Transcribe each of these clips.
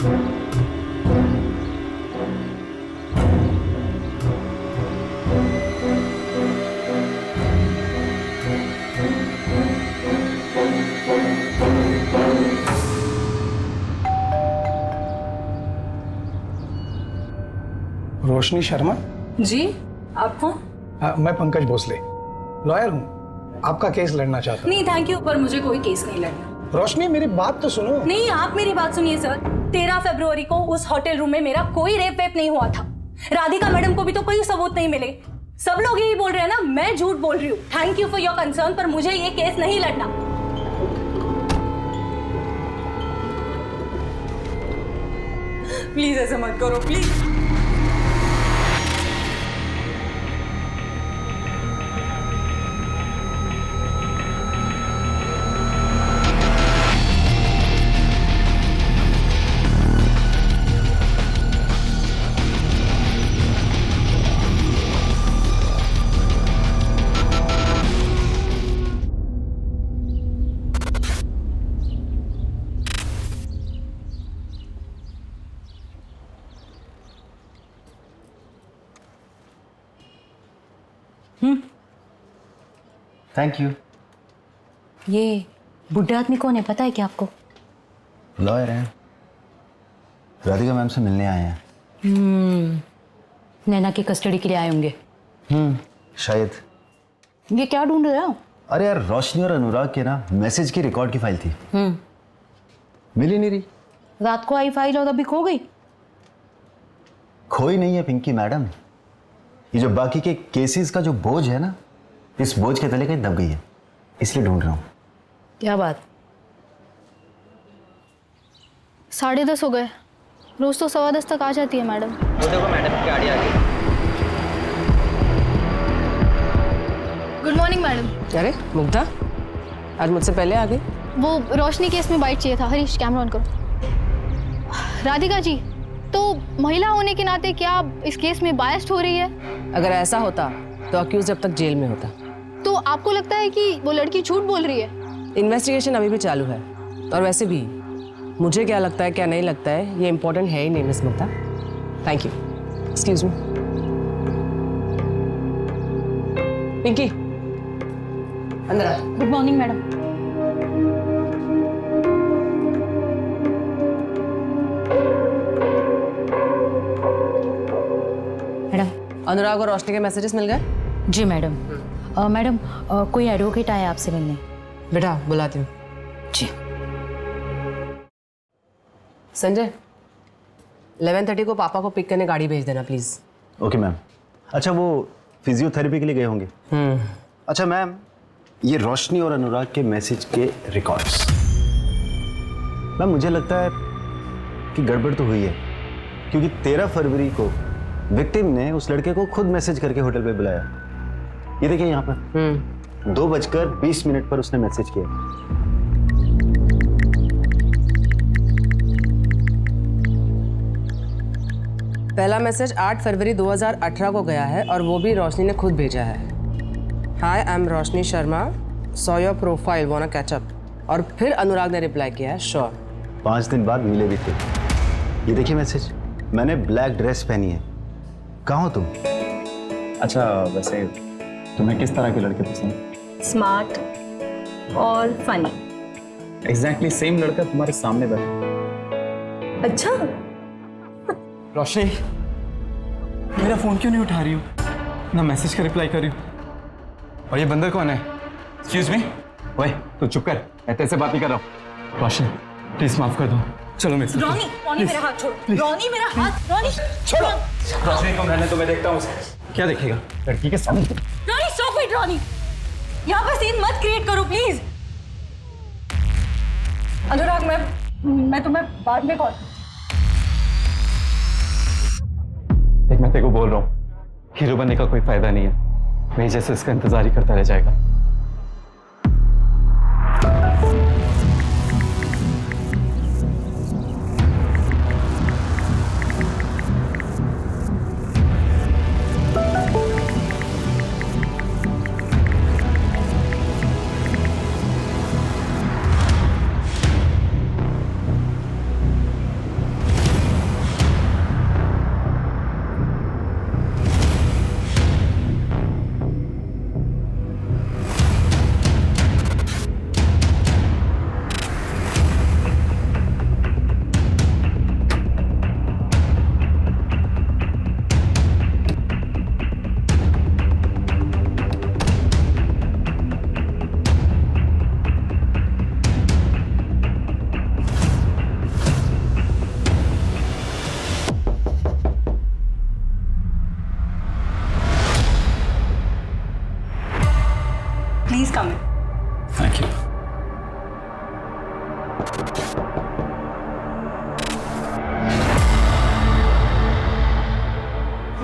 रोशनी शर्मा जी, आप कौन? मैं पंकज भोसले, लॉयर हूँ। आपका केस लड़ना चाहता हूँ। नहीं थैंक यू, पर मुझे कोई केस नहीं लड़ना। रोशनी मेरी बात तो सुनो। नहीं, आप मेरी बात सुनिए सर। 13 फरवरी को उस होटल रूम में मेरा कोई रेप वेप नहीं हुआ था। राधिका मैडम को भी तो कोई सबूत नहीं मिले। सब लोग यही बोल रहे हैं ना, मैं झूठ बोल रही हूँ। Thank you for your concern, पर मुझे ये केस नहीं लड़ना। प्लीज ऐसा मत करो, प्लीज। Thank you. ये बुढ़े आदमी कौन है, पता है क्या आपको? लॉयर हैं, राधिका मैम से मिलने आए हैं। नैना की कस्टडी के लिए आए होंगे। शायद। ये क्या ढूंढ रहे हो? अरे यार, रोशनी और अनुराग के ना मैसेज की रिकॉर्ड की फाइल थी। मिल ही नहीं रही। रात को आई फाइल और अभी खो गई। खोई नहीं है पिंकी मैडम, ये जो बाकी के केसेस का जो बोझ है ना, इस बोझ के तले कहीं दब गई है, इसलिए ढूंढ रहा हूँ। क्या बात? 10:30 हो गए। रोज तो 10:15 तक आ जाती है मैडम। वो देखो मैडम की गाड़ी आ गई। Good morning madam. अरे मुग्धा, आज मुझसे पहले आ गई। वो रोशनी केस में बाइट चाहिए था। हरीश, कैमरा ऑन करो। राधिका जी, तो महिला होने के नाते क्या आप इस केस में बायस्ड हो रही है? अगर ऐसा होता तो अक्यूज अब तक जेल में होता। तो आपको लगता है कि वो लड़की झूठ बोल रही है? इन्वेस्टिगेशन अभी भी चालू है, और वैसे भी मुझे क्या लगता है क्या नहीं लगता है ये इंपॉर्टेंट है ही नहीं miss Mugdha. Thank you. Excuse me Pinky, अंदर आ। Good morning madam. Madam, Anurag और रोशनी के मैसेजेस मिल गए? जी मैडम। मैडम, कोई एडवोकेट आया आपसे मिलने? बेटा बुलाती हूँ। जी। संजय, 11:30 को पापा को पिक करने गाड़ी भेज देना प्लीज। Okay ma'am. अच्छा, वो फिजियोथेरेपी के लिए गए होंगे। अच्छा मैम, ये रोशनी और अनुराग के मैसेज के रिकॉर्ड्स, मैम मुझे लगता है कि गड़बड़ तो हुई है, क्योंकि 13 फरवरी को विक्टिम ने उस लड़के को खुद मैसेज करके होटल पे बुलाया। ये देखिए यहाँ पर 2:20 पर उसने मैसेज किया। पहला मैसेज 8 फरवरी 2018 को गया है, और वो भी रोशनी ने खुद भेजा है। Hi, I am Roshni Sharma, saw your profile, wanna catch up. और फिर अनुराग ने रिप्लाई किया है, श्योर। 5 दिन बाद मिले भी थे। ये देखिए मैसेज, मैंने ब्लैक ड्रेस पहनी है, कहाँ हो तुम? अच्छा, वैसे तुम्हें किस तरह के लड़के पसंद? स्मार्ट और फनी। एग्जैक्टली सेम लड़का तुम्हारे सामने बैठा। अच्छा, रोशनी, मेरा फोन क्यों नहीं उठा रही हो? ना मैसेज का रिप्लाई कर रही हो। और ये बंदर कौन है? Excuse me. ओए तू चुप कर, मैं तेरे से बात नहीं कर रहा हूँ। रोशनी प्लीज माफ कर दो, चलो मेरे साथ। रॉनी मेरा हाथ छोड़ो। रॉनी मेरा हाथ, रॉनी छोड़ो। रोशनी को मैंने तुम्हें देखता हूँ। क्या देखेगा लड़की के सामने? Ronnie stop it. रॉनी, यहाँ पर सीन मत क्रिएट करो प्लीज। अनुराग, मैं तुम्हें बाद में कॉल। देख, मैं तेरे को बोल रहा हूँ, हीरो बनने का कोई फायदा नहीं है। मैं जैसे इसका इंतजार ही करता रह जाएगा।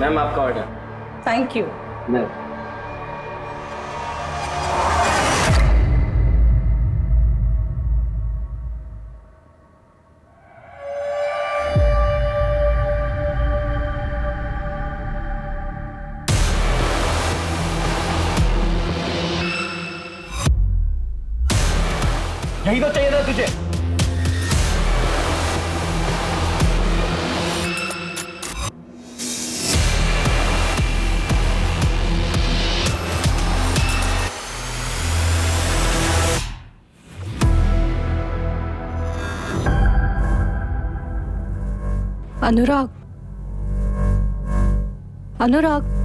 मैम आपका ऑर्डर। Thank you. यही तो चाहिए था तुझे। अनुराग, अनुराग,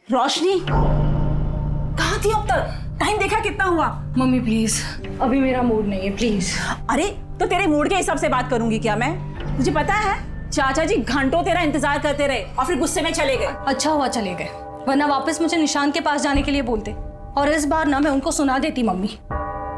रोशनी कहाँ थी अब तक? टाइम देखा कितना हुआ? मम्मी प्लीज, अभी मेरा मूड नहीं है, प्लीज। अरे तो तेरे मूड के हिसाब से बात करूंगी क्या मैं? तुझे पता है चाचा जी घंटों तेरा इंतजार करते रहे और फिर गुस्से में चले गए। अच्छा हुआ चले गए, वरना वापस मुझे निशान के पास जाने के लिए बोलते और इस बार ना मैं उनको सुना देती। मम्मी,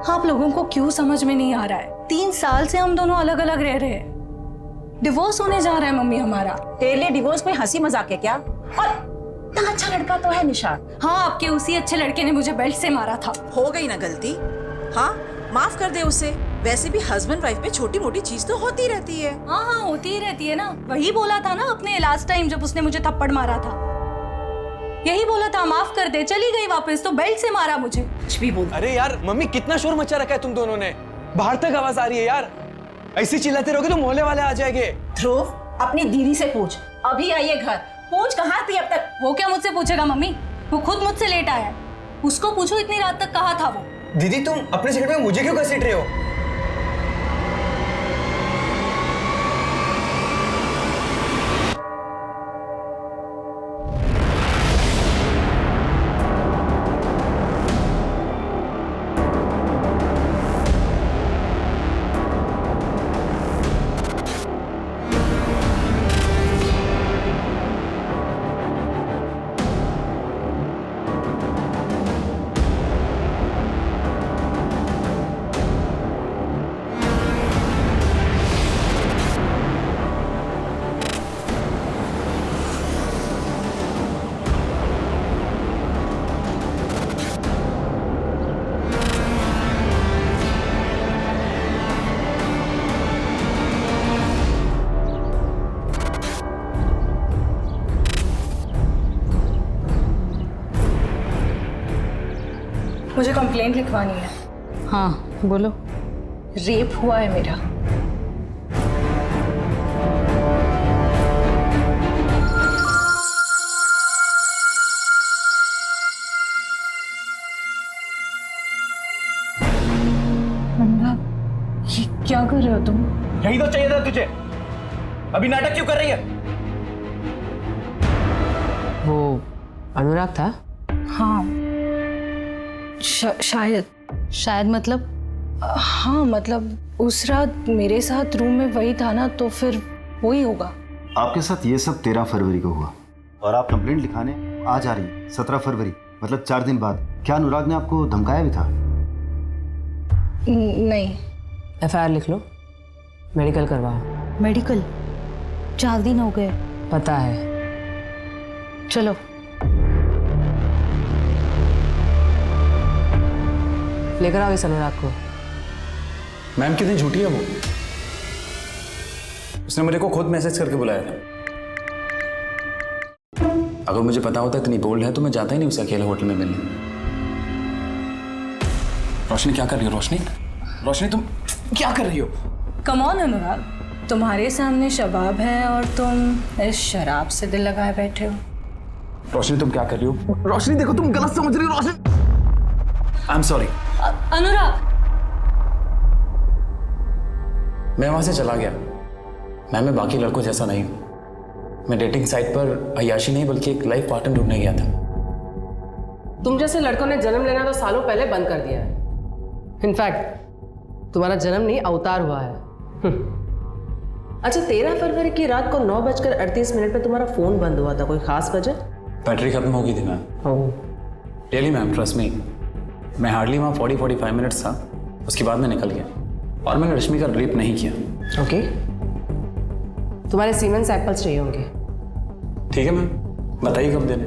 आप लोगों को क्यों समझ में नहीं आ रहा है? 3 साल से हम दोनों अलग अलग रह रहे हैं, डिवोर्स होने जा रहा है मम्मी हमारा। तेरे लिए डिवोर्स कोई हंसी मजाक है क्या? और इतना अच्छा लड़का तो है निशान। हाँ, आपके उसी अच्छे लड़के ने मुझे बेल्ट से मारा था। हो गई ना गलती, हाँ माफ कर दे उसे। वैसे भी हस्बैंड वाइफ में छोटी मोटी चीज तो होती रहती है। हाँ हाँ, होती ही रहती है ना। वही बोला था ना अपने लास्ट टाइम जब उसने मुझे थप्पड़ मारा था, यही बोला था माफ कर दे। चली गई वापस तो बेल्ट से मारा मुझे। कुछ भी बोल। अरे यार मम्मी, कितना शोर मचा रखा है तुम दोनों ने, बाहर तक आवाज आ रही है यार। ऐसे चिल्लाते रहोगे तो मोहल्ले वाले आ जाएंगे। ध्रुव, अपनी दीदी से पूछ, अभी आई है घर, पूछ कहाँ थी अब तक? वो क्या मुझसे पूछेगा मम्मी? वो खुद मुझसे लेट आया है, उसको पूछो इतनी रात तक कहाँ था वो। दीदी तुम अपने सिगरेट में मुझे क्यों घसीट रहे हो? मुझे कंप्लेंट लिखवानी है। हाँ बोलो। रेप हुआ है मेरा। ये क्या कर रहे हो तुम? यही तो चाहिए था तुझे, अभी नाटक क्यों कर रही है? वो अनुराग था? हाँ शायद। शायद मतलब? हाँ मतलब उस रात मेरे साथ रूम में वही था ना, तो फिर वही होगा। आपके साथ ये सब 13 फरवरी को हुआ और आप कंप्लेंट लिखाने आज आ रही 17 फरवरी, मतलब 4 दिन बाद। क्या अनुराग ने आपको धमकाया भी था? नहीं। FIR लिख लो, मेडिकल करवाओ। मेडिकल? 4 दिन हो गए। पता है। चलो। लेकर आओ इस अनुराग को। मैम कितनी झूठी है वो, उसने मेरे को खुद मैसेज करके बुलाया था। अगर मुझे पता होता इतनी बोल्ड है तो मैं जाता ही नहीं उसे अकेले होटल में मिलने। रोशनी क्या कर रही हो? रोशनी, रोशनी तुम क्या कर रही हो? कम ऑन अनुराग, तुम्हारे सामने शबाब है और तुम इस शराब से दिल लगाए बैठे हो। रोशनी तुम क्या कर रही हो? रोशनी देखो, तुम गलत समझ रही हो रोशनी। I am sorry. अनुराग, मैं वहां से चला गया। मैं बाकी लड़कों जैसा नहीं हूं। मैं डेटिंग साइट पर अय्याशी नहीं बल्कि एक लाइफ पार्टनर ढूंढने गया था। तुम जैसे लड़कों ने जन्म लेना तो सालों पहले बंद कर दिया है। इनफैक्ट तुम्हारा जन्म नहीं, अवतार हुआ है। अच्छा, 13 फरवरी की रात को 9:38 पे तुम्हारा फोन बंद हुआ था, कोई खास वजह? बैटरी खत्म हो गई थी ma'am. Really ma'am, trust me. मैं हार्डली वहाँ 40-45 मिनट्स था, उसके बाद मैं निकल गया और मैंने रश्मि का रेप नहीं किया। ओके, तुम्हारे सीमेन सैंपल्स चाहिए होंगे। ठीक है मैम, बताइए कब देने?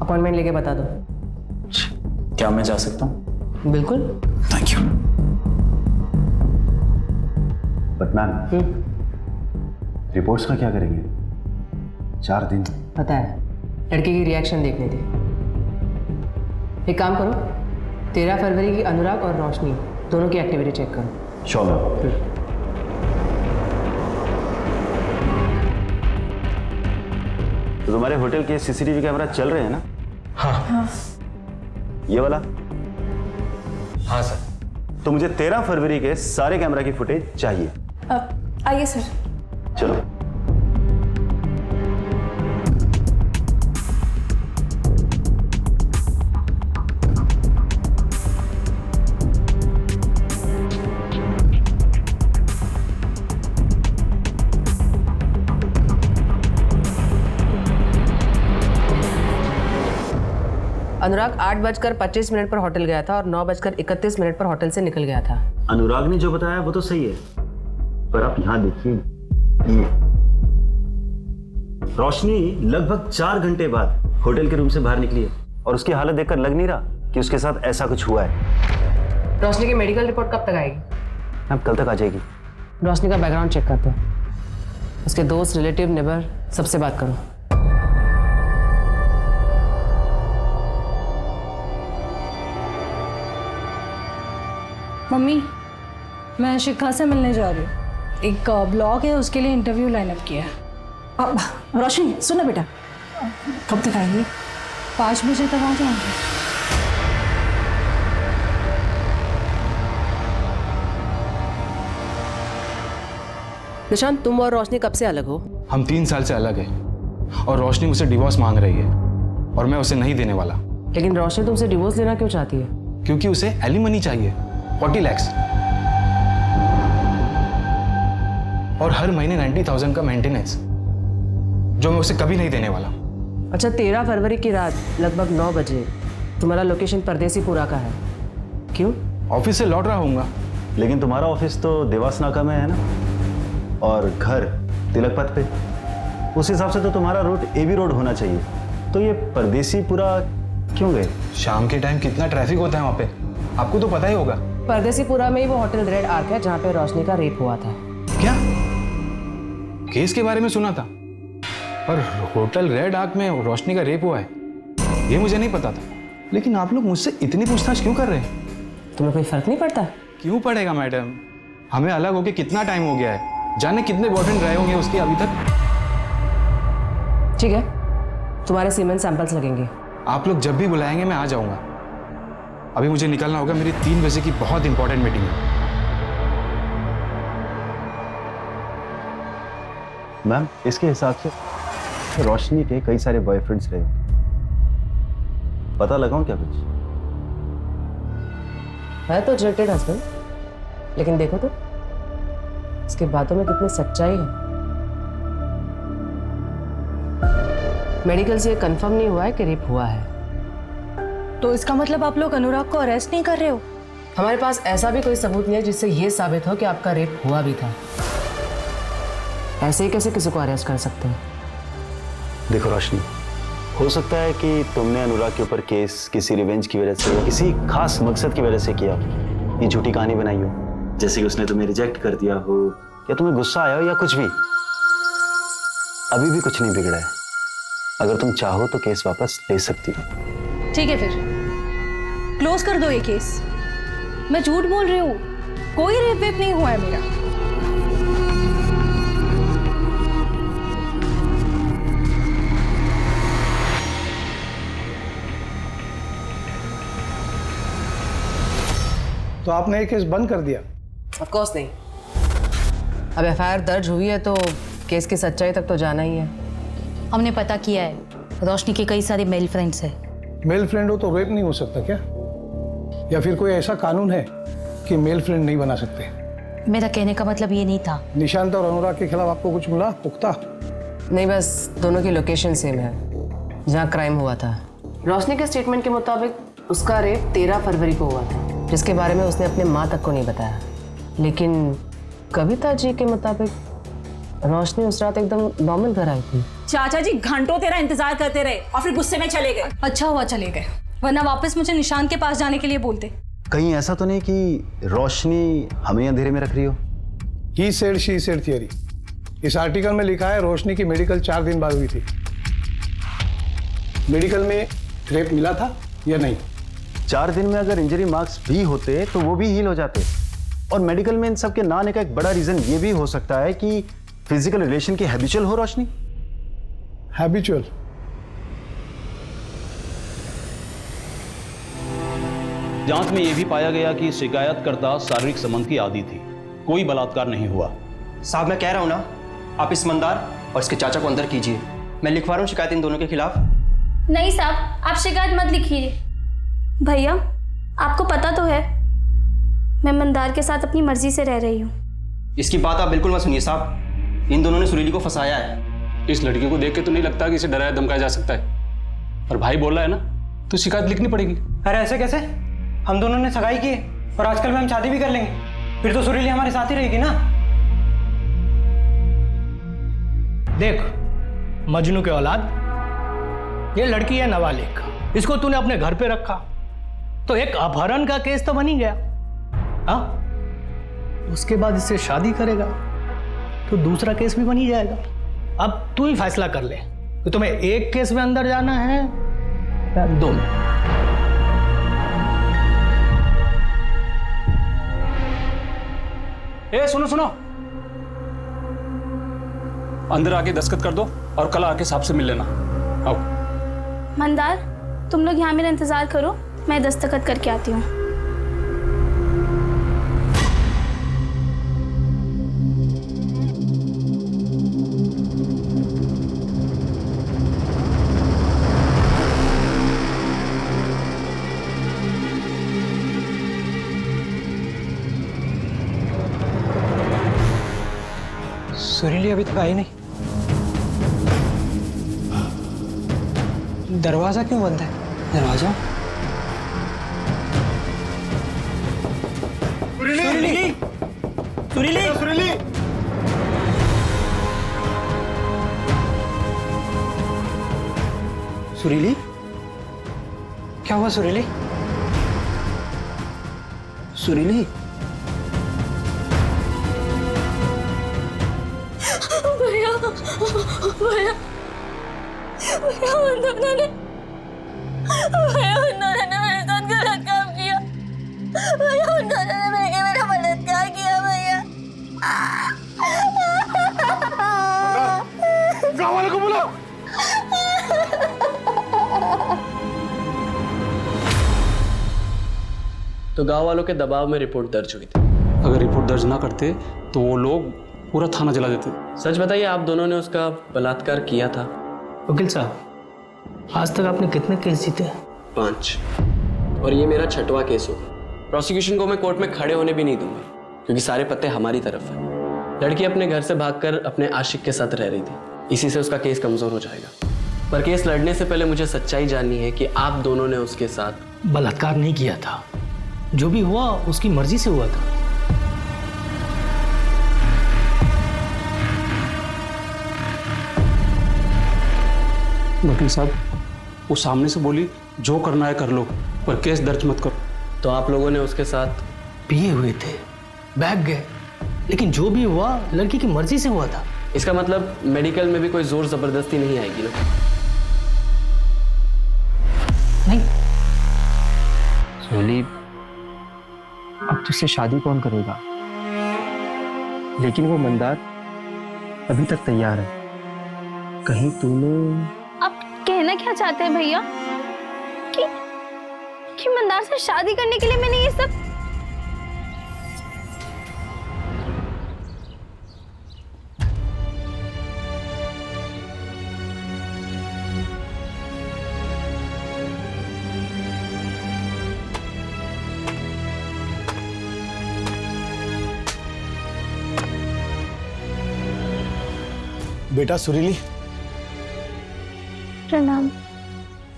अपॉइंटमेंट लेके बता दो। क्या मैं जा सकता हूँ? बिल्कुल। Thank you. But ma'am, reports का क्या करेंगे? 4 दिन। पता है, लड़के की रिएक्शन देखने थी। एक काम करो, 13 फरवरी की अनुराग और रोशनी दोनों की एक्टिविटी चेक करो। Sure ma'am. तो तुम्हारे होटल के सीसीटीवी कैमरा चल रहे हैं ना? हाँ। ये वाला? हाँ सर। तो मुझे 13 फरवरी के सारे कैमरा की फुटेज चाहिए। आइए सर। चलो। अनुराग 8:25 पर होटल गया था और 9:31 पर होटल से निकल गया था। अनुराग ने जो बताया वो तो सही है, पर आप यहां देखिए, ये रोशनी लगभग 4 घंटे बाद होटल के रूम से बाहर निकली है और उसकी हालत देखकर लग नहीं रहा कि उसके साथ ऐसा कुछ हुआ है। रोशनी की मेडिकल रिपोर्ट कब तक आएगी? अब कल तक आ जाएगी। रोशनी का बैकग्राउंड चेक करते हो। उसके दोस्त, रिलेटिव, नेबर सबसे बात करो। मम्मी, मैं शिखा से मिलने जा रही हूँ। एक ब्लॉग है, उसके लिए इंटरव्यू लाइनअप किया है। रोशनी सुन ना बेटा, कब तक आएंगे? 5 बजे तक आ जाएंगे। निशांत, तुम और रोशनी कब से अलग हो? हम 3 साल से अलग हैं और रोशनी मुझसे डिवोर्स मांग रही है और मैं उसे नहीं देने वाला। लेकिन रोशनी तुमसे डिवोर्स लेना क्यों चाहती है? क्योंकि उसे एलिमनी चाहिए, 40 लाख और हर महीने 90,000 का मेंटेनेंस, जो मैं उसे कभी नहीं देने वाला। अच्छा, 13 फरवरी की रात लगभग 9 बजे तुम्हारा लोकेशन परदेसीपुरा का है, क्यों? ऑफिस से लौट रहा हूँगा। लेकिन तुम्हारा ऑफिस तो देवास नाका में है ना, और घर तिलक पथ पे। उस हिसाब से तो तुम्हारा रूट एबी रोड होना चाहिए। तो ये परदेसीपुरा क्यों गए? शाम के टाइम कितना ट्रैफिक होता है वहाँ पे, आपको तो पता ही होगा। परदेसीपुरा में ही वो होटल रेड आर्क है जहाँ पे रोशनी का रेप हुआ था। क्या? केस के बारे में सुना था, पर होटल रेड आर्क में रोशनी का रेप हुआ है ये मुझे नहीं पता था। लेकिन आप लोग मुझसे इतनी पूछताछ क्यों कर रहे हैं? तुम्हें कोई फर्क नहीं पड़ता? क्यों पड़ेगा मैडम, हमें अलग होके कितना टाइम हो गया है, जाने कितने बॉयफ्रेंड रहे होंगे उसके अभी तक। ठीक है, तुम्हारे सीमेन सैंपल्स लगेंगे। आप लोग जब भी बुलाएंगे मैं आ जाऊंगा। अभी मुझे निकलना होगा, मेरी 3 बजे की बहुत इंपॉर्टेंट मीटिंग है। मैम, इसके हिसाब से रोशनी के कई सारे बॉयफ्रेंड्स रहे, पता लगाऊं क्या कुछ? है तो जेटेड हस्बैंड, लेकिन देखो तो इसके बातों में कितनी सच्चाई है। मेडिकल से कंफर्म नहीं हुआ है कि रेप हुआ है। तो इसका मतलब आप लोग अनुराग को अरेस्ट नहीं कर रहे हो? हमारे पास ऐसा भी कोई सबूत नहीं है जिससे ये साबित हो कि आपका रेप हुआ भी था। ऐसे ही कैसे किसी को अरेस्ट कर सकते हैं? देखो रोशनी, हो सकता है कि तुमने अनुराग के ऊपर केस किसी रिवेंज की वजह से या किसी खास मकसद की वजह से किया, ये झूठी कहानी बनाई हो, जैसे कि उसने तुम्हें रिजेक्ट कर दिया हो या तुम्हें गुस्सा आया हो या कुछ भी। अभी भी कुछ नहीं बिगड़ा है। अगर तुम चाहो तो केस वापस ले सकती हो। ठीक है, फिर क्लोज कर दो ये केस। मैं झूठ बोल रही हूँ, कोई रेप वेप नहीं हुआ है मेरा। तो आपने ये केस बंद कर दिया? ऑफ कोर्स नहीं। अब एफआईआर दर्ज हुई है तो केस की सच्चाई तक तो जाना ही है। हमने पता किया है, रोशनी के कई सारे मेल फ्रेंड्स हैं। मेल फ्रेंड हो तो रेप नहीं हो सकता क्या? या फिर कोई ऐसा कानून है कि मेल फ्रेंड नहीं बना सकते? मेरा कहने का मतलब ये नहीं था। निशांत और अनुराग के खिलाफ आपको कुछ मिला पुख्ता? नहीं, बस दोनों की लोकेशन सेम है जहाँ क्राइम हुआ था। रोशनी के स्टेटमेंट के मुताबिक उसका रेप 13 फरवरी को हुआ था, जिसके बारे में उसने अपने माँ तक को नहीं बताया। लेकिन कविता जी के मुताबिक रोशनी उस रात एकदम नॉर्मल घर आई थी। चाचा जी घंटों तेरा इंतजार करते रहे और फिर गुस्से में चले गए। अच्छा हुआ चले गए, वरना वापस मुझे निशांत के पास जाने के लिए बोलते। कहीं ऐसा तो नहीं कि रोशनी हमें अंधेरे में रख रही हो? He said she said theory. इस आर्टिकल में लिखा है रोशनी की मेडिकल 4 दिन बाद हुई थी। मेडिकल में रेप मिला था या नहीं? 4 दिन में अगर इंजरी मार्क्स भी होते तो वो भी हील हो जाते। और मेडिकल में इन सब के ना आने का एक बड़ा रीजन ये भी हो सकता है कि फिजिकल रिलेशन की हैबिचुअल हो रोशनी। हैबिचुअल? जांच में यह भी पाया गया कि शिकायतकर्ता शारीरिक संबंध की आदी थी, कोई बलात्कार नहीं हुआ। साहब मैं कह रहा हूं ना, आप इस मंदार और इसके चाचा को अंदर कीजिए। मैं लिखवा रहा हूं शिकायत इन दोनों के खिलाफ। नहीं साहब, आप शिकायत मत लिखिए। भैया, आपको पता तो है मैं मंदार के साथ अपनी मर्जी से रह रही हूँ। इसकी बात आप बिल्कुल मत सुनिए साहब, इन दोनों ने सुरीली को फंसाया है। इस लड़की को देख के तो नहीं लगता कि इसे डराया धमकाया जा सकता है, पर भाई बोल रहा है ना, तो शिकायत लिखनी पड़ेगी। अरे ऐसे कैसे? हम दोनों ने सगाई की है और आजकल में हम शादी भी कर लेंगे, फिर तो सुरीली हमारे साथ ही रहेगी ना। देख मजनू के औलाद, ये लड़की है नाबालिग, इसको तूने अपने घर पे रखा तो एक अपहरण का केस तो बन ही गया। हाँ, उसके बाद इससे शादी करेगा तो दूसरा केस भी बन ही जाएगा। अब तू ही फैसला कर ले कि तुम्हें एक केस में अंदर जाना है या 2 में। ए सुनो सुनो, अंदर आके दस्तखत कर दो और कल आके साहब से मिल लेना। आओ। मंदार, तुम लोग यहाँ मेरा इंतजार करो, मैं दस्तखत करके आती हूँ। सुरीली अभी तक आई नहीं। दरवाजा क्यों बंद है? दरवाजा? सुरीली! सुरीली! सुरीली! सुरीली? क्या हुआ सुरीली? सुरीली? उन्होंने मेरे साथ गलत काम किया। उन्होंने मेरा बलात्कार किया भैया। गाँव वालों को बुलाओ। तो गांव वालों के दबाव में रिपोर्ट दर्ज हुई थी। अगर रिपोर्ट दर्ज ना करते तो वो लोग पूरा थाना जला देते। सच बताइए, आप दोनों ने उसका बलात्कार किया था? वकील साहब, आज तक आपने कितने केस जीते? 5, और ये मेरा 6वां केस होगा। प्रोसिक्यूशन को मैं कोर्ट में खड़े होने भी नहीं दूंगा, क्योंकि सारे पत्ते हमारी तरफ हैं। लड़की अपने घर से भागकर अपने आशिक के साथ रह रही थी, इसी से उसका केस कमजोर हो जाएगा। पर केस लड़ने से पहले मुझे सच्चाई जाननी है कि आप दोनों ने उसके साथ बलात्कार नहीं किया था, जो भी हुआ उसकी मर्जी से हुआ था। वकील साहब, वो सामने से बोली जो करना है कर लो, पर केस दर्ज मत करो। तो आप लोगों ने उसके साथ पिए हुए थे, भाग गए, लेकिन जो भी हुआ लड़की की मर्जी से हुआ था। इसका मतलब मेडिकल में भी कोई जोर जबरदस्ती नहीं आएगी ना? नहीं। सोली, अब तुझसे शादी कौन करेगा? लेकिन वो मंदार अभी तक तैयार है। कहीं तूने... आप कहना क्या चाहते हैं भैया कि मंदार से शादी करने के लिए मैंने ये सब... बेटा सुरीली, प्रणाम।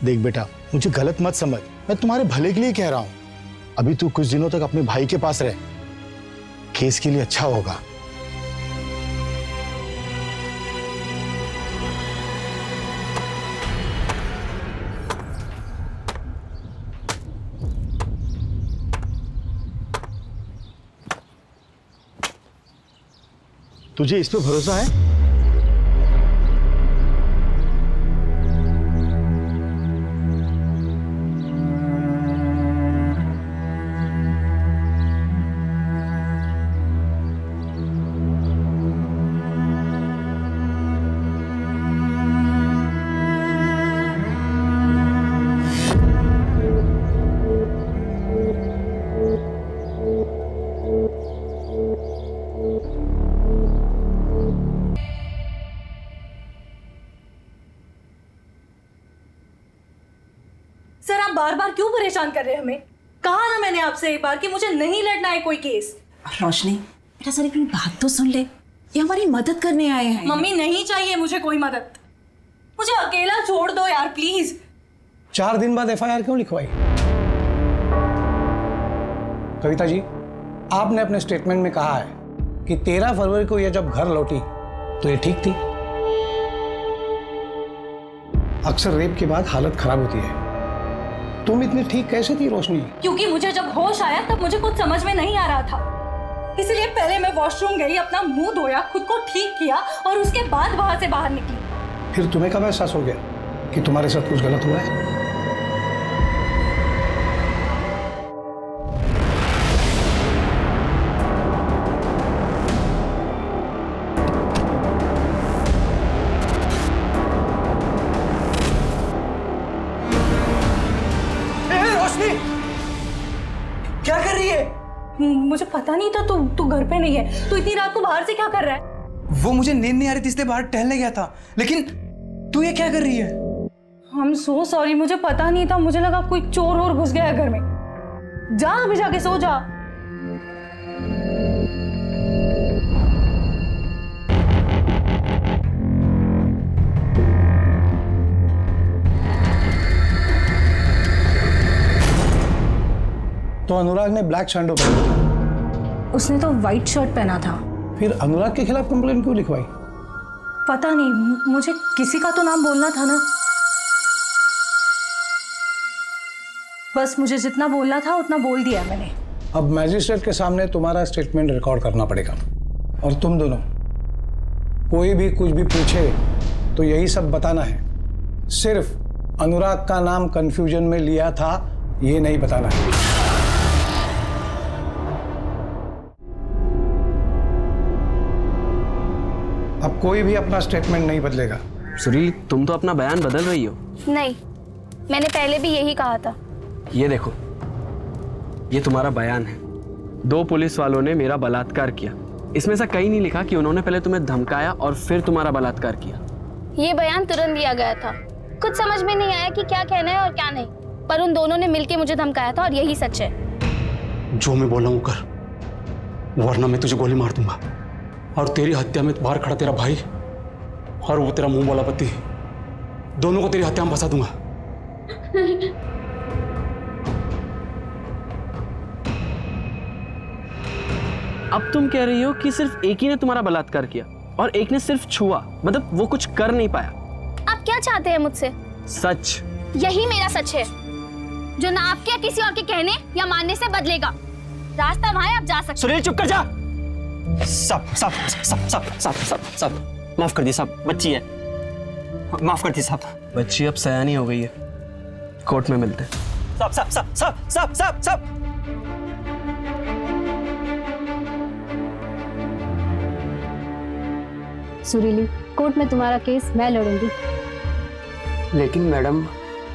देख बेटा, मुझे गलत मत समझ, मैं तुम्हारे भले के लिए कह रहा हूं। अभी तू कुछ दिनों तक अपने भाई के पास रह, केस के लिए अच्छा होगा। तुझे इस पे भरोसा है? सर आप बार बार क्यों परेशान कर रहे हैं हमें? कहा ना मैंने आपसे एक बार कि मुझे नहीं लड़ना है कोई केस। रोशनी बेटा सर अपनी बात तो सुन ले, ये हमारी मदद करने आए हैं। मम्मी नहीं चाहिए मुझे कोई मदद, मुझे अकेला छोड़ दो यार प्लीज। 4 दिन बाद एफआईआर क्यों लिखवाई? कविता जी, आपने अपने स्टेटमेंट में कहा है कि 13 फरवरी को यह जब घर लौटी तो ये ठीक थी। अक्सर रेप के बाद हालत खराब होती है। तुम इतनी ठीक कैसे थी रोशनी? क्योंकि मुझे जब होश आया तब मुझे कुछ समझ में नहीं आ रहा था, इसलिए पहले मैं वॉशरूम गई, अपना मुंह धोया, खुद को ठीक किया और उसके बाद वहां से बाहर निकली। फिर तुम्हें कब एहसास हो गया कि तुम्हारे साथ कुछ गलत हुआ है? क्या कर रही है? मुझे पता नहीं था तू घर पे नहीं है। तू इतनी रात को बाहर से क्या कर रहा है? वो मुझे नींद नहीं आ रही थी इसलिए बाहर टहलने गया था। लेकिन तू ये क्या कर रही है? I'm so sorry, मुझे पता नहीं था, मुझे लगा कोई चोर और घुस गया है घर में। जा अभी जाके सो जा। तो अनुराग ने ब्लैक सैंडो पहना, उसने तो व्हाइट शर्ट पहना था। फिर अनुराग के खिलाफ कंप्लेंट क्यों लिखवाई? पता नहीं, मुझे किसी का तो नाम बोलना था ना। बस मुझे जितना बोलना था उतना बोल दिया मैंने। अब मैजिस्ट्रेट के सामने तुम्हारा स्टेटमेंट रिकॉर्ड करना पड़ेगा, और तुम दोनों कोई भी कुछ भी पूछे तो यही सब बताना है। सिर्फ अनुराग का नाम कंफ्यूजन में लिया था ये नहीं बताना है। अब कोई भी अपना स्टेटमेंट नहीं बदलेगा। सुरील, तुम तो अपना बयान बदल रही हो। नहीं, मैंने पहले भी यही कहा था। ये देखो, ये तुम्हारा बयान है। 2 पुलिस वालों ने मेरा बलात्कार किया। इसमें से कहीं नहीं लिखा कि उन्होंने पहले तुम्हें धमकाया और फिर तुम्हारा बलात्कार किया। ये बयान तुरंत दिया गया था। कुछ समझ में नहीं आया कि क्या कहना है और क्या नहीं, पर उन दोनों ने मिलकर मुझे धमकाया था और यही सच है। जो मैं बोल रहा हूँ कर, वरना मैं तुझे गोली मार दूंगा और तेरी हत्या में बाहर खड़ा तेरा भाई और वो तेरा मुंह बोला पति, दोनों को तेरी हत्या में फंसा दूंगा। अब तुम कह रही हो कि सिर्फ एक ही ने तुम्हारा बलात्कार किया और एक ने सिर्फ छुआ, मतलब वो कुछ कर नहीं पाया। आप क्या चाहते हैं मुझसे? सच। यही मेरा सच है, जो ना आपके या किसी और के कहने या मानने से बदलेगा। रास्ता वहां है, आप जा सकते हैं। सुनील चुप कर जा। सब सब सब सब सब सब सब माफ कर दी साहब, बच्ची है, माफ कर दी साहब। बच्ची अब सयानी हो गई है, कोर्ट में मिलते हैं। सब सब सब सब सब सब सब सुरीली, कोर्ट में तुम्हारा केस मैं लड़ूंगी। लेकिन मैडम,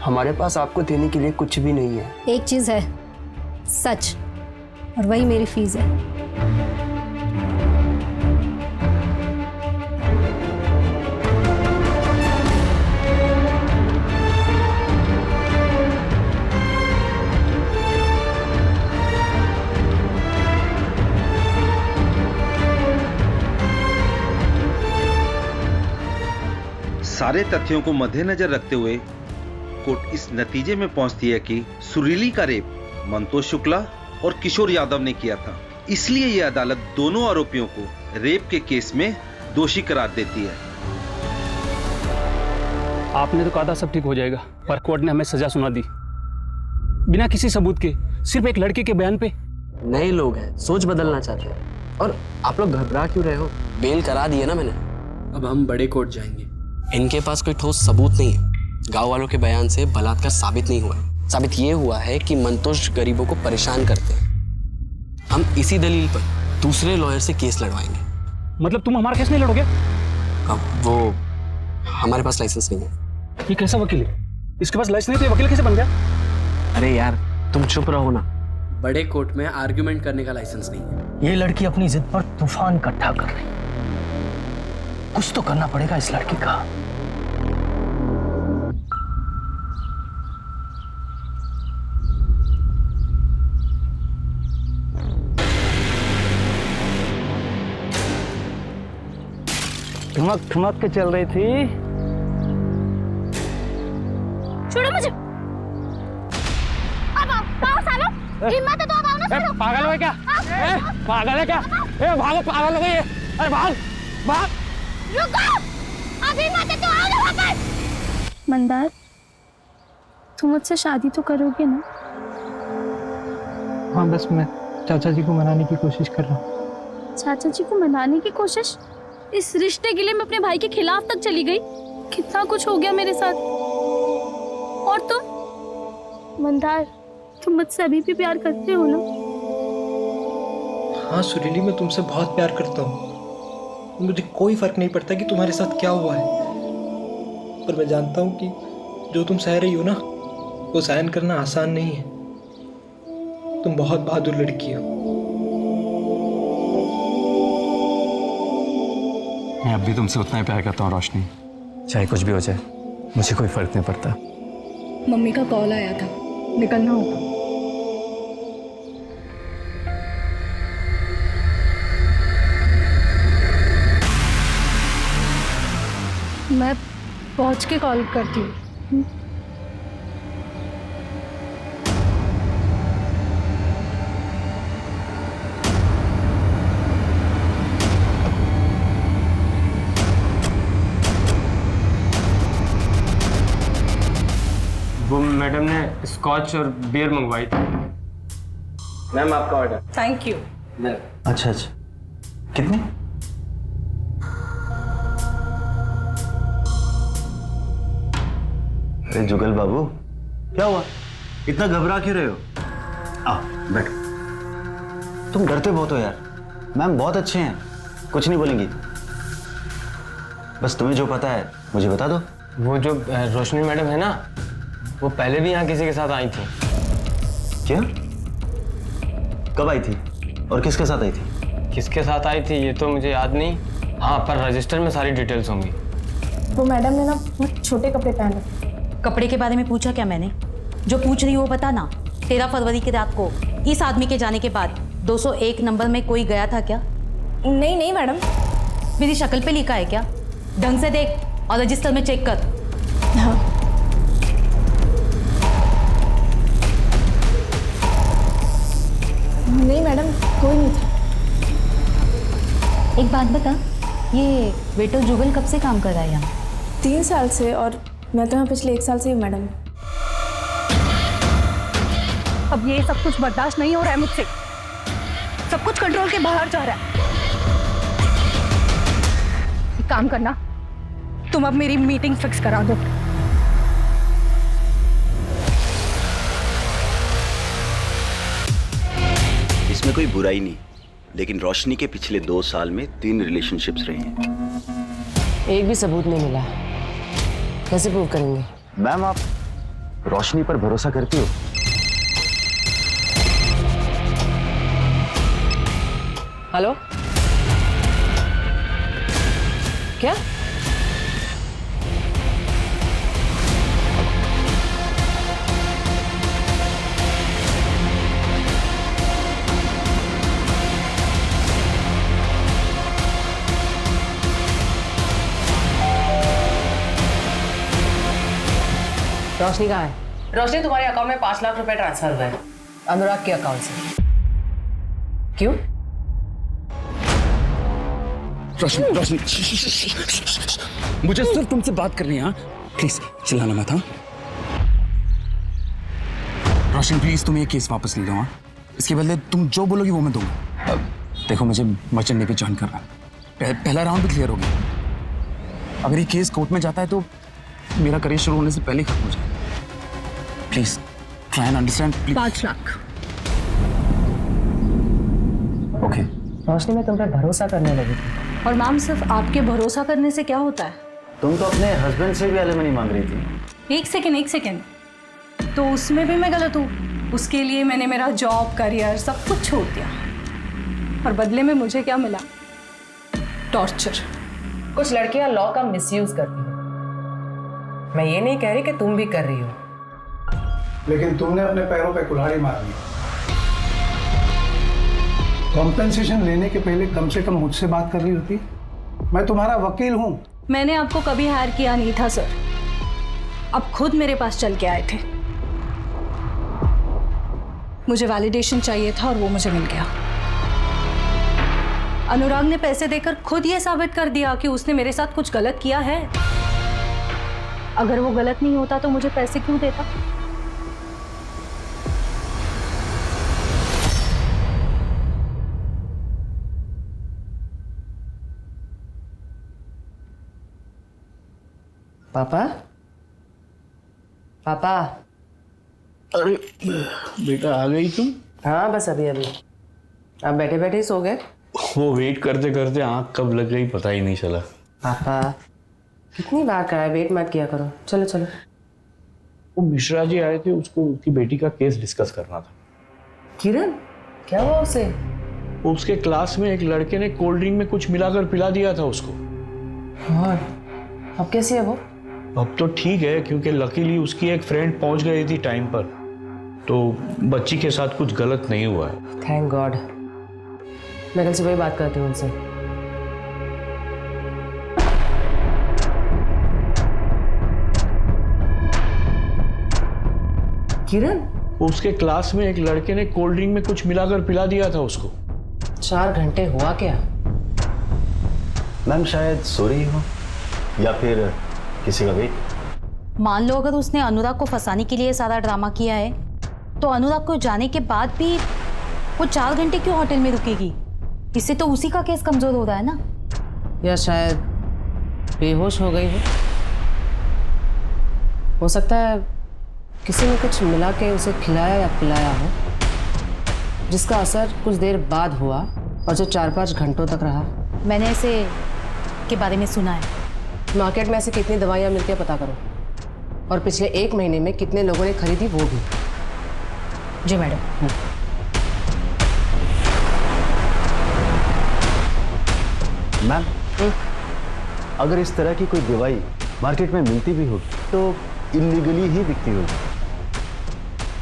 हमारे पास आपको देने के लिए कुछ भी नहीं है। एक चीज है, सच, और वही मेरी फीस है। सारे तथ्यों को मद्देनजर रखते हुए कोर्ट इस नतीजे में पहुंचती है कि सुरीली का रेप मंतोष शुक्ला और किशोर यादव ने किया था। इसलिए यह अदालत दोनों आरोपियों को रेप के केस में दोषी करार देती है। आपने तो कहा था सब ठीक हो जाएगा, पर कोर्ट ने हमें सजा सुना दी बिना किसी सबूत के, सिर्फ एक लड़के के बयान पे। नए लोग हैं, सोच बदलना चाहते हैं। और आप लोग घबरा क्यों रहे हो? बेल करा दी है ना मैंने। अब हम बड़े कोर्ट जाएंगे। इनके पास कोई ठोस सबूत नहीं है। गांव वालों के बयान से बलात्कार साबित नहीं हुआ। साबित ये हुआ है कि मंतोष गरीबों को परेशान करते हैं। हम इसी दलील पर दूसरे लॉयर से केस लड़वाएंगे। मतलब तुम हमारा केस नहीं लड़ोगे? अब वो हमारे पास लाइसेंस नहीं है। ये कैसा वकील है? इसके पास लाइसेंस नहीं तो ये वकील कैसे बन गया? अरे यार तुम चुप रहो ना। बड़े कोर्ट में आर्ग्यूमेंट करने का लाइसेंस नहीं है। ये लड़की अपनी जिद पर तूफान इकट्ठा कर रही। कुछ तो करना पड़ेगा इस लड़की का। ठुमक ठुमक के चल रही थी। छोड़ो मुझे। अब आओ सालो, हिम्मत है तो अब आओ ना सालो। पागल हो क्या? पागल है क्या? भागो, पागल हो गई है। अरे भाग भाग। रुको, अभी मत तो आओ ना वापस। मंदार, तुम मुझसे शादी तो करोगे ना? हाँ, बस मैं चाचा जी को मनाने की कोशिश कर रहा हूँ। चाचा जी को मनाने की कोशिश? इस रिश्ते के लिए मैं अपने भाई के खिलाफ तक चली गई। कितना कुछ हो गया मेरे साथ। और तुम मंदार, तुम मुझसे अभी भी प्यार करते हो ना? हाँ सुरीली, मैं तुमसे बहुत प्यार करता हूँ। मुझे कोई फर्क नहीं पड़ता कि तुम्हारे साथ क्या हुआ है, पर मैं जानता हूँ कि जो तुम सह रही हो ना, वो सहन करना आसान नहीं है। तुम बहुत बहादुर लड़की हो। मैं अब भी तुमसे उतना ही प्यार करता हूँ रोशनी। चाहे कुछ भी हो जाए, मुझे कोई फर्क नहीं पड़ता। मम्मी का कॉल आया था, निकलना होगा। मैं पहुंच के कॉल करती हूँ। वो मैडम ने स्कॉच और बियर मंगवाई थी। मैम आपका ऑर्डर। Thank you. अच्छा अच्छा, कितने? अरे जुगल बाबू, क्या हुआ? इतना घबरा क्यों रहे हो? आओ बैठो। तुम डरते बहुत हो यार। मैम बहुत अच्छे हैं, कुछ नहीं बोलेंगी। बस तुम्हें जो पता है मुझे बता दो। वो जो रोशनी मैडम है ना, वो पहले भी यहाँ किसी के साथ आई थी। क्या? कब आई थी और किसके साथ आई थी? किसके साथ आई थी ये तो मुझे याद नहीं। हाँ, पर रजिस्टर में सारी डिटेल्स होंगी। वो मैडम ने ना बहुत छोटे कपड़े पहन रखे। कपड़े के बारे में पूछा क्या मैंने? जो पूछ रही हो वो बता ना। 13 फरवरी की रात को इस आदमी के जाने के बाद 201 नंबर में कोई गया था क्या? नहीं नहीं मैडम। मेरी शक्ल पे लिखा है क्या? ढंग से देख और रजिस्टर में चेक कर। हाँ। नहीं मैडम, कोई नहीं था। एक बात बता, ये वेटर जुगल कब से काम कर रहा है यहाँ? 3 साल से, और मैं तो यहाँ पिछले 1 साल से हूँ मैडम। अब ये सब कुछ बर्दाश्त नहीं हो रहा है मुझसे। सब कुछ कंट्रोल के बाहर जा रहा है। एक काम करना, तुम अब मेरी मीटिंग फिक्स करा दो। इसमें कोई बुराई नहीं, लेकिन रोशनी के पिछले 2 साल में 3 रिलेशनशिप्स रहे हैं। एक भी सबूत नहीं मिला, कैसे प्रूव करेंगे? मैम, आप रोशनी पर भरोसा करती हो? हेलो, क्या? रोशनी कहाँ है? रोशनी, तुम्हारे अकाउंट में 5 लाख रुपए ट्रांसफर हुए हैं अनुराग के अकाउंट से। क्यों? रोशनी, रोशनी, मुझे सिर्फ तुमसे बात करनी है। प्लीज चिल्लाना मत। हाँ रोशनी, प्लीज तुम ये केस वापस ले लो। हाँ, इसके बदले तुम जो बोलोगी वो मैं दूंगा। देखो, मुझे मर्चेंट नेवी ज्वाइन करना है। पहला राउंड भी क्लियर हो गया। अगर ये केस कोर्ट में जाता है तो मेरा करियर शुरू होने से पहले खत्म हो जाए। Please try and understand. 5 lakh. Okay. Roshni, मैं तुम पर भरोसा करने लगी थी। और मैम, सिर्फ आपके भरोसा करने से क्या होता है? तुम तो अपने हस्बैंड से भी एलिमनी मांग रही थी। एक सेकेंड, तो उसमें भी मैं गलत हूँ? उसके लिए मैंने मेरा जॉब, करियर सब कुछ छोड़ दिया, और बदले में मुझे क्या मिला? टॉर्चर। कुछ लड़कियां लॉ का मिसयूज करती हैं। मैं ये नहीं कह रही कि तुम भी कर रही हो, लेकिन तुमने अपने पैरों पे कुल्हाड़ी मार दी। कॉम्पेंसेशन लेने के पहले कम से कम मुझसे बात कर रही होती। मैं तुम्हारा वकील हूं। मैंने आपको कभी हायर किया नहीं था सर, आप खुद मेरे पास चल के आए थे। मुझे वैलिडेशन चाहिए था और वो मुझे मिल गया। अनुराग ने पैसे देकर खुद ये साबित कर दिया कि उसने मेरे साथ कुछ गलत किया है। अगर वो गलत नहीं होता तो मुझे पैसे क्यों देता? पापा? पापा? अरे बेटा, आ गई तुम? हाँ, बस अभी अभी। आप बैठे बैठे ही सो गए? वो वेट करते करते आँख कब लग गई पता ही नहीं चला। पापा, कितनी बार कहा है वेट मत किया करो। चलो चलो। वो मिश्रा जी आए थे, उसको उसकी बेटी का केस डिस्कस करना था। किरण, क्या हुआ उसे? उसके क्लास में एक लड़के ने कोल्ड ड्रिंक में कुछ मिलाकर पिला दिया था उसको। और अब कैसी है वो? अब तो ठीक है, क्योंकि लकीली उसकी एक फ्रेंड पहुंच गई थी टाइम पर, तो बच्ची के साथ कुछ गलत नहीं हुआ है। Thank God. मैं कल सुबह ही बात करती हूँ उनसे। किरण? उसके क्लास में एक लड़के ने कोल्ड ड्रिंक में कुछ मिलाकर पिला दिया था उसको। 4 घंटे हुआ क्या? मैम, शायद सो रही हो या फिर किसी का वेट। मान लो अगर उसने अनुराग को फंसाने के लिए सारा ड्रामा किया है, तो अनुराग को जाने के बाद भी वो 4 घंटे क्यों होटल में रुकेगी? इससे तो उसी का केस कमजोर हो रहा है ना। या शायद बेहोश हो गई हो सकता है किसी ने कुछ मिला के उसे खिलाया या पिलाया हो, जिसका असर कुछ देर बाद हुआ और जो 4-5 घंटों तक रहा। मैंने ऐसे के बारे में सुना है। मार्केट में ऐसी कितनी दवाइयाँ मिलती है पता करो, और पिछले 1 महीने में कितने लोगों ने खरीदी वो भी। जी मैडम। मैम, अगर इस तरह की कोई दवाई मार्केट में मिलती भी होगी तो इलीगली ही बिकती होगी।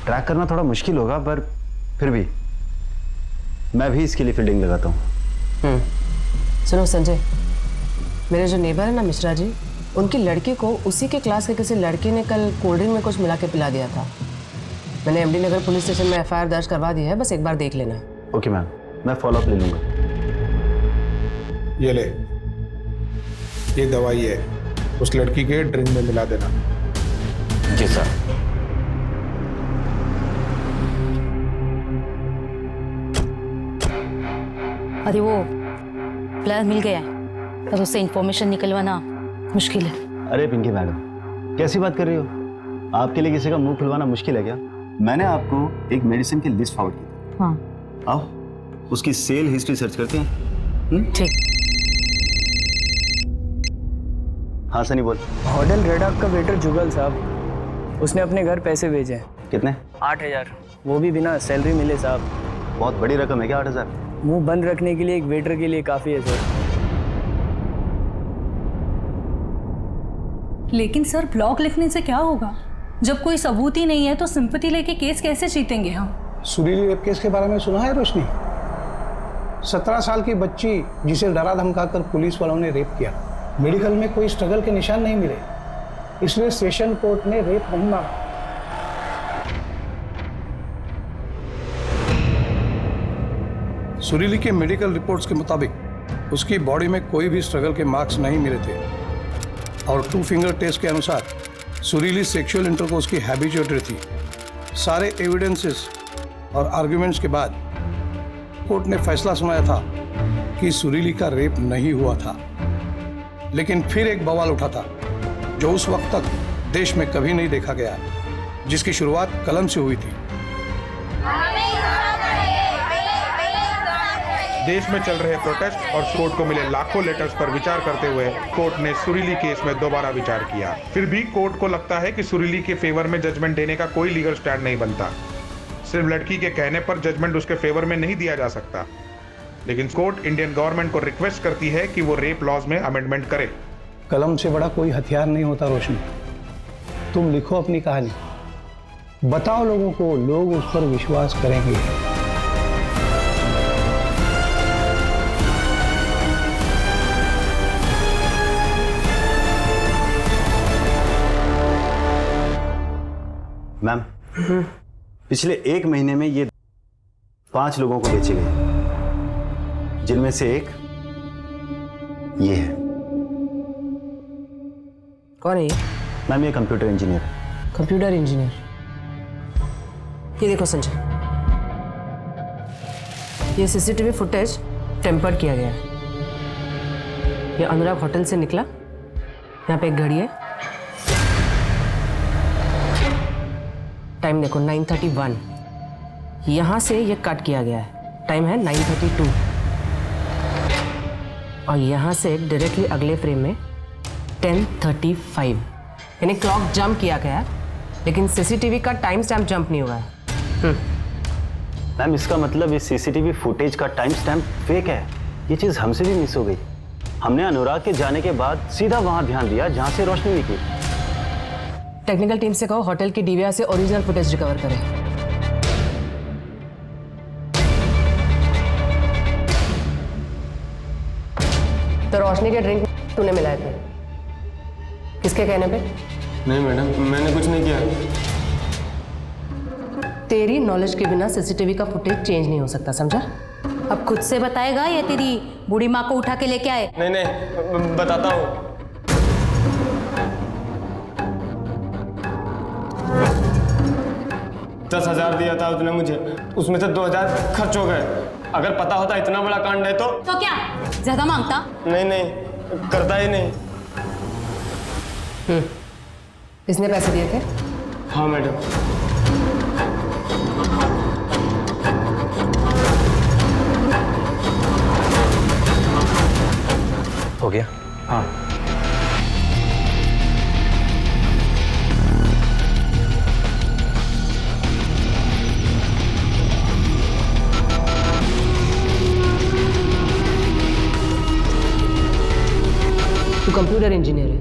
ट्रैक करना थोड़ा मुश्किल होगा, पर फिर भी मैं भी इसके लिए फील्डिंग लगाता हूँ। सुनो संजय, मेरे जो नेबर है ना मिश्रा जी, उनकी लड़की को उसी के क्लास के किसी लड़के ने कल कोल्ड ड्रिंक में कुछ मिला के पिला दिया था। मैंने एमडी नगर पुलिस स्टेशन में FIR दर्ज करवा दी है, बस एक बार देख लेना। ओके मैम, मैं फॉलो अप ले लूँगा। ये ले, ये दवाई है, उस लड़की के ड्रिंक में मिला देना। जी सर। अरे वो प्लान मिल गया है, पर उससे इंफॉर्मेशन निकलवाना मुश्किल है। अरे पिंकी मैडम, कैसी बात कर रही हो? आपके लिए किसी का मुंह खुलवाना मुश्किल है क्या? मैंने आपको एक मेडिसिन की लिस्ट फॉरवर्ड की। हाँ। आओ उसकी सेल हिस्ट्री सर्च करते हैं। ठीक। हाँ सनी बोल। होटल रेड आर्क का वेटर जुगल साहब, उसने अपने घर पैसे भेजे हैं। कितने? 8,000, वो भी बिना सैलरी मिले साहब। बहुत बड़ी रकम है क्या 8,000? मुंह बंद रखने के लिए एक वेटर के लिए काफ़ी है सर। लेकिन सर ब्लॉग लिखने से क्या होगा? जब कोई सबूत ही नहीं है तो सिंपैथी लेके केस कैसे जीतेंगे हम? सुरीली रेप केस के बारे में सुना है रोशनी? 17 साल की बच्ची जिसे डरा धमकाकर पुलिस वालों ने रेप किया। मेडिकल में कोई स्ट्रगल के निशान नहीं मिले, इसलिए सेशन कोर्ट ने रेप नहीं माना। सुरीली के मेडिकल रिपोर्ट्स के मुताबिक उसकी बॉडी में कोई भी स्ट्रगल के मार्क्स नहीं मिले थे और 2 फिंगर टेस्ट के अनुसार सुरीली सेक्सुअल इंटरकोर्स की हैबिचुएटेड थी। सारे एविडेंसेस और आर्ग्यूमेंट्स के बाद कोर्ट ने फैसला सुनाया था कि सुरीली का रेप नहीं हुआ था। लेकिन फिर एक बवाल उठा था जो उस वक्त तक देश में कभी नहीं देखा गया, जिसकी शुरुआत कलम से हुई थी। देश में चल रहे प्रोटेस्ट और कोर्ट को मिले लाखों लेटर्स पर विचार करते हुए कोर्ट ने सुरीली केस में दोबारा विचार किया। फिर भी कोर्ट को लगता है कि सुरीली के फेवर में जजमेंट देने का कोई लीगल स्टैंड नहीं बनता। सिर्फ लड़की के कहने पर जजमेंट उसके फेवर में नहीं दिया जा सकता। लेकिन कोर्ट इंडियन गवर्नमेंट को रिक्वेस्ट करती है कि वो रेप लॉज में अमेंडमेंट करे। कलम से बड़ा कोई हथियार नहीं होता रोशनी। तुम लिखो अपनी कहानी, बताओ लोगों को, लोग उस पर विश्वास करेंगे। मैम, पिछले 1 महीने में ये 5 लोगों को बेचे गए, जिनमें से एक ये है। कौन है ये? मैम ये कंप्यूटर इंजीनियर है। Computer engineer? ये देखो संजय, ये सीसीटीवी फुटेज टेम्पर किया गया है। ये अनुराग होटल से निकला, यहाँ पे एक घड़ी है, टाइम देखो 9:31। यहाँ से ये कट किया गया है, टाइम है 9:32। और यहाँ से डायरेक्टली अगले फ्रेम में 10:35, यानी क्लॉक जंप किया गया, लेकिन सीसीटीवी का टाइम स्टैम्प जंप नहीं हुआ है। मैम इसका मतलब इस सीसीटीवी फुटेज का टाइम स्टैम्प फेक है। ये चीज़ हमसे भी मिस हो गई। हमने अनुराग के जाने के बाद सीधा वहां ध्यान दिया जहां से रोशनी निकली। टेक्निकल टीम से कहो होटल की डीवीआर से ओरिजिनल फुटेज रिकवर करें। तो रोशनी के ड्रिंक तूने मिलाए थे, किसके कहने पे? नहीं मैडम, मैंने कुछ नहीं किया। तेरी नॉलेज के बिना सीसीटीवी का फुटेज चेंज नहीं हो सकता, समझा? अब खुद से बताएगा या तेरी बूढ़ी माँ को उठा के लेके आए? नहीं नहीं, बताता हूँ। $10,000 दिया था उसने मुझे, उसमें से 2,000 खर्च हो गए। अगर पता होता इतना बड़ा कांड है तो क्या ज्यादा मांगता? नहीं नहीं, करता ही नहीं। इसने पैसे दिए थे? हाँ मैडम। हो गया? हाँ। तू कंप्यूटर इंजीनियर है,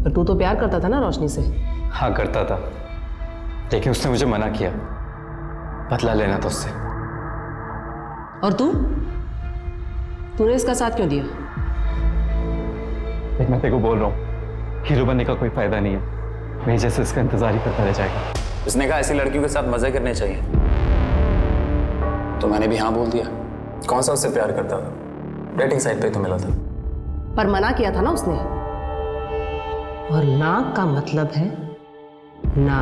पर तू तो प्यार करता था ना रोशनी से? हाँ करता था, लेकिन उसने मुझे मना किया। बदला लेना था उससे। और तूने इसका साथ क्यों दिया? लेकिन मैं तेरे को बोल रहा हूँ, हीरो बनने का कोई फायदा नहीं है। मेरे जैसे इसका इंतजार ही करता रह जाएगा। उसने कहा ऐसी लड़कियों के साथ मजे करने चाहिए, तो मैंने भी हाँ बोल दिया। कौन सा उससे प्यार करता था? डेटिंग साइट पे तो मिला था। पर मना किया था ना उसने, और ना का मतलब है ना।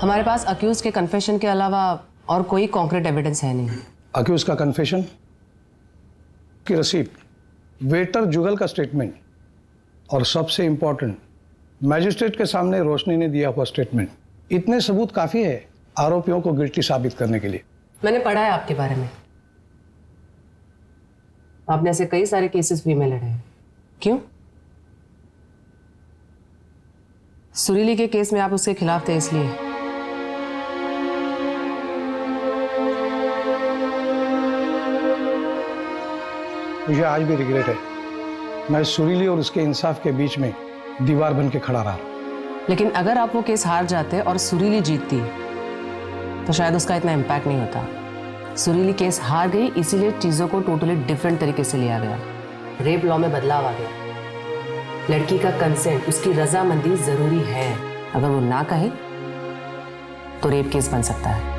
हमारे पास अक्यूज के कन्फेशन के अलावा और कोई कॉन्क्रीट एविडेंस है नहीं। अक्यूज का कन्फेशन की रसीद, वेटर जुगल का स्टेटमेंट और सबसे इंपॉर्टेंट मैजिस्ट्रेट के सामने रोशनी ने दिया हुआ स्टेटमेंट, इतने सबूत काफी है आरोपियों को गिल्टी साबित करने के लिए। मैंने पढ़ा है आपके बारे में। आपने ऐसे कई सारे केसेस फ्री में लड़े हैं, क्यों? सुरीली के केस में आप उसके खिलाफ थे इसलिए। मुझे आज भी रिग्रेट है, मैं सुरीली और उसके इंसाफ के बीच में दीवार बन के खड़ा रहा। लेकिन अगर आप वो केस हार जाते और सुरीली जीतती तो शायद उसका इतना इम्पैक्ट नहीं होता। सुरीली केस हार गई, इसीलिए चीज़ों को टोटली डिफरेंट तरीके से लिया गया। रेप लॉ में बदलाव आ गया। लड़की का कंसेंट, उसकी रजामंदी जरूरी है। अगर वो ना कहे तो रेप केस बन सकता है।